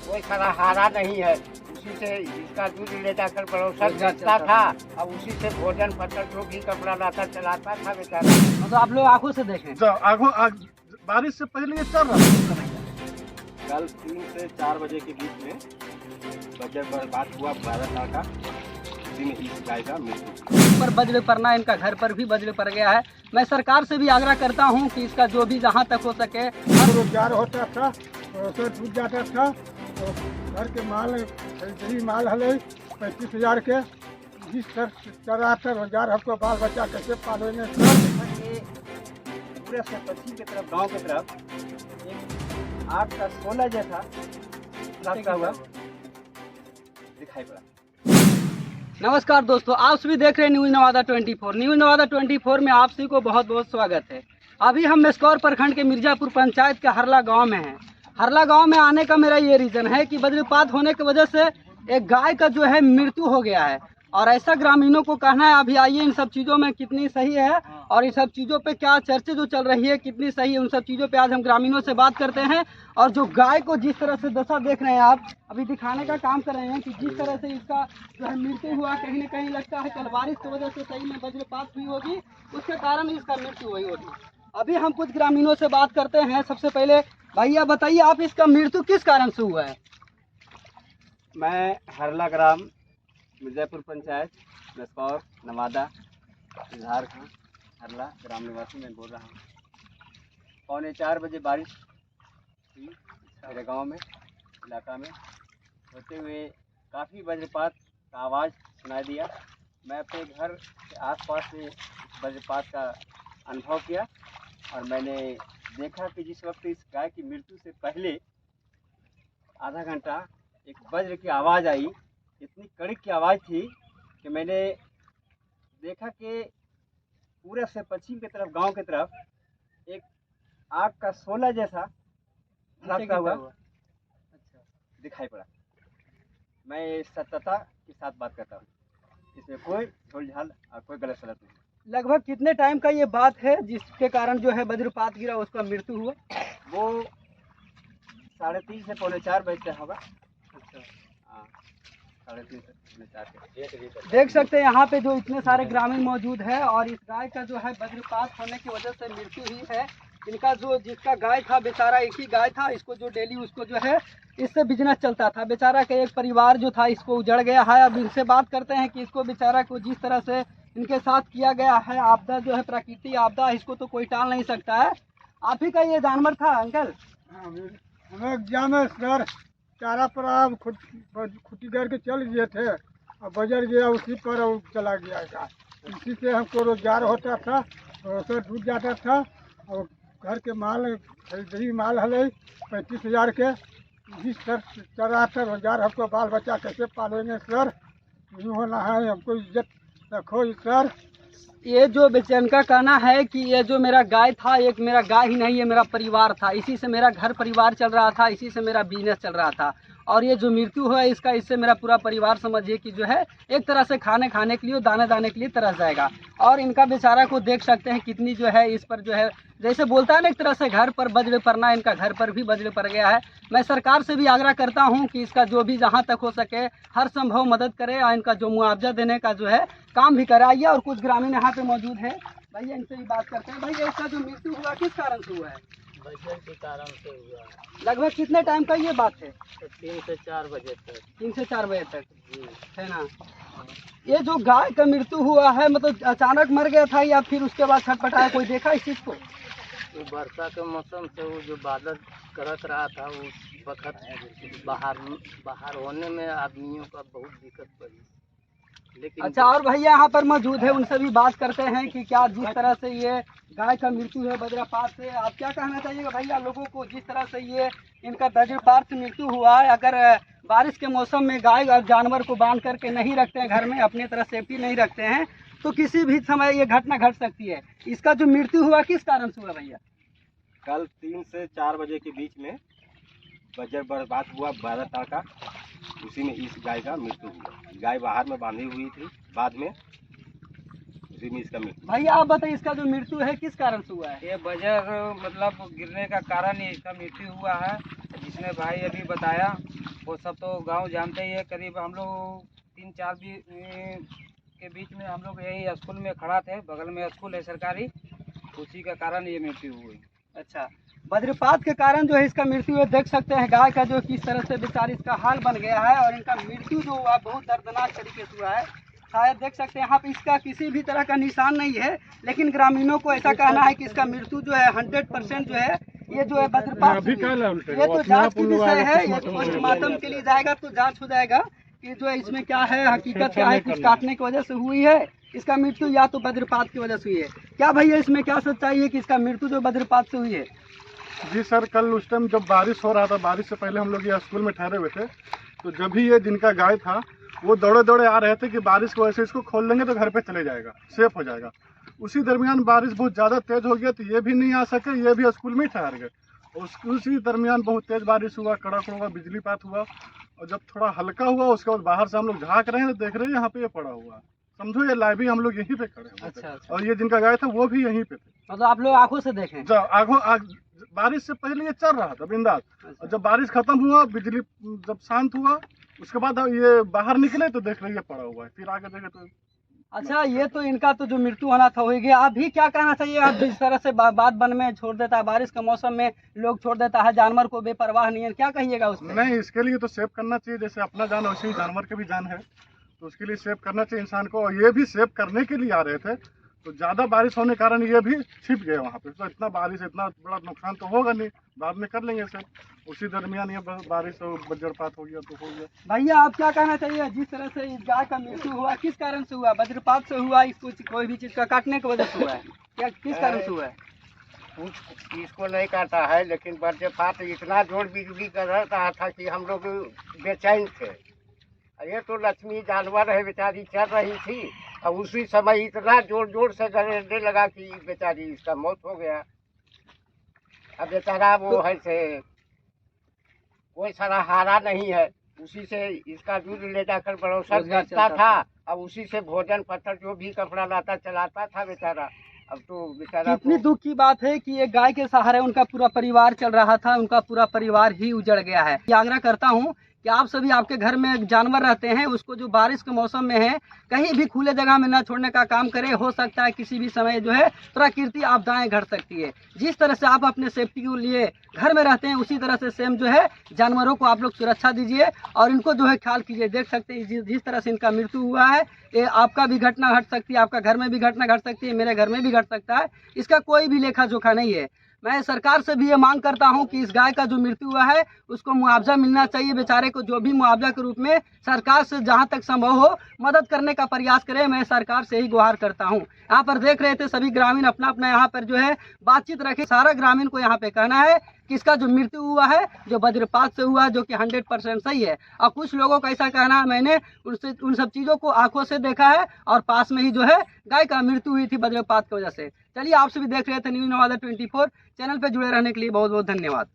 कोई सारा हारा नहीं है। उसी से इसका दूध ले जाकर पड़ोसन बेचता था और उसी से भोजन पत्तर जो भी कपड़ा लाता चलाता था बेचारा। मतलब आप लोग आंखों से देखें। बारिश से पहले ये चल रहा था। कल 3 से 4 बजे के बीच में बजर बर्बाद हुआ 12 साल का, उसी में इस गाय का मृत्यु। पर बजले पड़ना, इनका घर पर भी बजले पड़ गया है। मैं सरकार से भी आग्रह करता हूं कि इसका जो भी जहां तक हो सके रोजगार होता था, तो टूट जाता था, तो घर के माल खरीदी माल हले 35,000 के जिस तरह से रोजगार हमको बाल बच्चा कैसे पालेंगे। पूरे से पश्चिम की तरफ गांव की तरफ एक 8 का 16 जैसा रास्ता हुआ दिखाई पड़ा। नमस्कार दोस्तों, आप सभी देख रहे हैं न्यूज नवादा 24। न्यूज नवादा 24 में आप सभी को बहुत बहुत स्वागत है। अभी हम मेस्कौर प्रखंड के मिर्जापुर पंचायत के हरला गांव में हैं। हरला गांव में आने का मेरा ये रीज़न है कि वज्रपात होने की वजह से एक गाय का जो है मृत्यु हो गया है, और ऐसा ग्रामीणों को कहना है। अभी आइए इन सब चीज़ों में कितनी सही है और इन सब चीज़ों पे क्या चर्चा जो चल रही है कितनी सही है, उन सब चीज़ों पे आज हम ग्रामीणों से बात करते हैं। और जो गाय को जिस तरह से दशा देख रहे हैं आप, अभी दिखाने का काम कर रहे हैं कि जिस तरह से इसका जो है मृत्यु हुआ, कहीं ना कहीं लगता है कल बारिश की वजह से सही में वज्रपात हुई होगी, उसके कारण इसका मृत्यु हुई होगी। अभी हम कुछ ग्रामीणों से बात करते हैं। सबसे पहले भैया बताइए, आप इसका मृत्यु किस कारण से हुआ है? मैं हरला ग्राम मिर्जापुर पंचायत मेस्कौर नवादा झारखंड हरला ग्राम निवासी में बोल रहा हूँ। 3:45 बजे बारिश हुई मेरे गांव में, इलाका में होते हुए काफ़ी वज्रपात का आवाज़ सुनाई दिया। मैं अपने घर के आसपास से वज्रपात का अनुभव किया और मैंने देखा कि जिस वक्त इस गाय की मृत्यु से पहले आधा घंटा एक वज्र की आवाज़ आई, इतनी कड़क की आवाज़ थी कि मैंने देखा कि पूरब से पश्चिम की तरफ गांव की तरफ एक आग का 16 जैसा रास्ता हुआ दिखाई पड़ा। मैं सत्यता के साथ बात करता हूँ, इसमें कोई झोल-झाल और कोई गलत सलत नहीं। लगभग कितने टाइम का ये बात है जिसके कारण जो है वज्रपात गिरा, उसका मृत्यु हुआ? वो 3:30 से 3:45 बजे होगा। अच्छा, हाँ, 3:30 से 4:45। देख सकते हैं यहाँ पे जो इतने सारे ग्रामीण मौजूद है, और इस गाय का जो है वज्रपात होने की वजह से मृत्यु हुई है। इनका जो जिसका गाय था बेचारा, एक ही गाय था, इसको जो डेली उसको जो है इससे बिजनेस चलता था। बेचारा का एक परिवार जो था इसको उजड़ गया है। अब इनसे बात करते हैं कि इसको बेचारा को जिस तरह से इनके साथ किया गया है, आपदा जो है प्राकृतिक आपदा, इसको तो कोई टाल नहीं सकता है। आप ही का ये जानवर था अंकल? हमें जामे सर चारा पर आप खुटी करके चल गए थे और बजर गया, उसी पर वो चला गया गाय। इसी से हमको रोजगार होता था, तो टूट जाता था, और घर के माल खरीदी माल हले 35,000 के जिस तरह से रोजगार हमको बाल बच्चा कैसे पालेंगे सर। यूँ होना है, हमको इज्जत रखो सर। ये जो बेचैन का कहना है कि ये जो मेरा गाय था, एक मेरा गाय ही नहीं, ये मेरा परिवार था, इसी से मेरा घर परिवार चल रहा था, इसी से मेरा बिजनेस चल रहा था, और ये जो मृत्यु हुआ इसका, इससे मेरा पूरा परिवार समझिए कि जो है एक तरह से खाने के लिए, दाने के लिए तरस जाएगा। और इनका बेचारा को देख सकते हैं कितनी जो है इस पर जो है जैसे बोलता है ना, एक तरह से घर पर बजले पड़ना, इनका घर पर भी बजले पड़ गया है। मैं सरकार से भी आग्रह करता हूं कि इसका जो भी जहां तक हो सके हर संभव मदद करे और इनका जो मुआवजा देने का जो है काम भी कराइए। और कुछ ग्रामीण यहाँ पे मौजूद है, भैया इनसे भी बात करते हैं। भैया इसका जो मृत्यु हुआ किस कारण से हुआ है? बजर के कारण से हुआ है। लगभग कितने टाइम का ये बात है? तो 3 से 4 बजे तक। 3 से 4 बजे तक जी है ना? ये जो गाय का मृत्यु हुआ है, मतलब अचानक मर गया था या फिर उसके बाद छटपटाया, कोई देखा इस चीज़ को? वो वर्षा के मौसम से वो जो बादल करक रहा था, उस वक्त बाहर होने में आदमियों का बहुत दिक्कत पड़ी। लेकिन अच्छा, और भैया यहाँ पर मौजूद है, उनसे भी बात करते हैं कि क्या जिस तरह से ये गाय का मृत्यु है वज्रपात से, आप क्या कहना चाहिएगा भैया लोगों को? जिस तरह से ये इनका वज्रपात से मृत्यु हुआ है, अगर बारिश के मौसम में गाय और जानवर को बांध करके नहीं रखते हैं घर में, अपनी तरह सेफ्टी नहीं रखते हैं, तो किसी भी समय ये घटना घट सकती है। इसका जो मृत्यु हुआ किस कारण से हुआ भैया? कल 3 से 4 बजे के बीच में बजर बर्बाद हुआ 12 साल का, उसी में इस गाय का मृत्यु हुआ। गाय बाहर में बांधी हुई थी, बाद में उसी में इसका मृत्यु। भैया आप बताइए, इसका जो मृत्यु है किस कारण से हुआ है? ये बजर मतलब गिरने का कारण ही इसका मृत्यु हुआ है, जिसने भाई अभी बताया वो सब तो गांव जानते ही है। करीब हम लोग 3-4 के बीच में हम लोग यही स्कूल में खड़ा थे, बगल में स्कूल है सरकारी, उसी का कारण ये मृत्यु हुई। अच्छा, वज्रपात के कारण जो है इसका मृत्यु है। देख सकते हैं गाय का जो किस तरह से बेचारी इसका हाल बन गया है और इनका मृत्यु जो हुआ बहुत दर्दनाक तरीके से हुआ है। शायद देख सकते हैं यहाँ पे इसका किसी भी तरह का निशान नहीं है, लेकिन ग्रामीणों को ऐसा कहना है कि इसका मृत्यु जो है 100% जो है ये जो है वज्रपात से हुई है। ये तो जांच की विषय है, ये पोस्टमार्टम के लिए जाएगा तो जांच हो जाएगा कि जो है इसमें क्या है, हकीकत क्या है, कुछ काटने की वजह से हुई है इसका मृत्यु या तो वज्रपात की वजह से हुई है। क्या भैया इसमें क्या सच्चाई है कि इसका मृत्यु जो वज्रपात से हुई है? जी सर, कल उस टाइम जब बारिश हो रहा था, बारिश से पहले हम लोग ये स्कूल में ठहरे हुए थे, तो जब भी ये जिनका गाय था वो दौड़े दौड़े आ रहे थे कि बारिश की वजह से इसको खोल देंगे तो घर पे चले जाएगा, सेफ हो जाएगा। उसी दरमियान बारिश बहुत ज़्यादा तेज़ हो गया तो ये भी नहीं आ सके, ये भी स्कूल में ही ठहर गए। उसी दरमियान बहुत तेज़ बारिश हुआ, कड़क हुआ, बिजलीपात हुआ, और जब थोड़ा हल्का हुआ उसके बाद बाहर से हम लोग झाँक रहे हैं तो देख रहे हैं यहाँ पे ये पड़ा हुआ। समझो ये लाइव ही हम लोग यहीं पे खड़े हैं। अच्छा। और ये जिनका गाय था वो भी यहीं पे थे। मतलब आप लोग आंखों से देखें? बारिश से पहले ये चल रहा था बिंदास, और जब बारिश खत्म हुआ, बिजली जब शांत हुआ, उसके बाद ये बाहर निकले तो देख रहे ये पड़ा हुआ है। फिर आगे देखे तो अच्छा, ये तो इनका तो जो मृत्यु होना था हो गया। अभी क्या कहना चाहिए आप जिस तरह से बात बन में छोड़ देता है, बारिश के मौसम में लोग छोड़ देता है जानवर को बेपरवाह नहीं है, क्या कहिएगा उसमें? नहीं, इसके लिए तो सेव करना चाहिए, जैसे अपना जान वैसे ही जानवर के भी जान है, तो उसके लिए सेव करना चाहिए इंसान को। और ये भी सेव करने के लिए आ रहे थे, तो ज़्यादा बारिश होने के कारण ये भी छिप गए वहाँ पे। तो इतना बारिश, इतना बड़ा नुकसान तो होगा नहीं, बाद में कर लेंगे सर। उसी दरमियान ये बारिश और वज्रपात हो गया तो हो गया। भैया आप क्या कहना चाहिए जिस तरह से इस गाय का मृत्यु हुआ, किस कारण से हुआ? वज्रपात से हुआ, इसको कोई भी चीज़ का काटने की वजह से हुआ है, क्या किस कारण से हुआ है? कुछ इसको नहीं काटा है, लेकिन वज्रपात इतना जोर बिजली कर रहा था कि हम लोग बेचैन थे। ये तो लक्ष्मी जानवर है, बेचारी चल रही थी और उसी समय इतना जोर जोर से गरजने लगा कि बेचारी इसका मौत हो गया। अब बेचारा वो है से कोई सहारा नहीं है, उसी से इसका दूध ले जाकर पड़ोसन बेचता था और उसी से भोजन पत्थर जो भी कपड़ा लाता चलाता था बेचारा। अब तो बेचारा कितनी दुख की बात है कि ये गाय के सहारे उनका पूरा परिवार चल रहा था, उनका पूरा परिवार ही उजड़ गया है। आग्रह करता हूँ कि आप सभी, आपके घर में जानवर रहते हैं, उसको जो बारिश के मौसम में है कहीं भी खुले जगह में न छोड़ने का काम करें। हो सकता है किसी भी समय जो है प्राकृतिक आपदाएं घट सकती है। जिस तरह से आप अपने सेफ्टी के लिए घर में रहते हैं, उसी तरह से सेम जो है जानवरों को आप लोग सुरक्षा दीजिए और इनको जो है ख्याल कीजिए। देख सकते हैं जिस तरह से इनका मृत्यु हुआ है, ये आपका भी घटना घट सकती है, आपका घर में भी घटना घट सकती है, मेरे घर में भी घट सकता है। इसका कोई भी लेखा जोखा नहीं है। मैं सरकार से भी ये मांग करता हूं कि इस गाय का जो मृत्यु हुआ है उसको मुआवजा मिलना चाहिए। बेचारे को जो भी मुआवजा के रूप में सरकार से जहां तक संभव हो मदद करने का प्रयास करें। मैं सरकार से ही गुहार करता हूं। यहाँ पर देख रहे थे सभी ग्रामीण अपना अपना यहाँ पर जो है बातचीत रखे। सारा ग्रामीण को यहाँ पे कहना है कि इसका जो मृत्यु हुआ है जो वज्रपात से हुआ, जो कि 100% सही है। और कुछ लोगों का ऐसा कहना है, मैंने उन सब चीज़ों को आंखों से देखा है और पास में ही जो है गाय का मृत्यु हुई थी वज्रपात की वजह से। चलिए, आप सभी देख रहे थे न्यूज़ नवादा 24। चैनल पर जुड़े रहने के लिए बहुत बहुत धन्यवाद।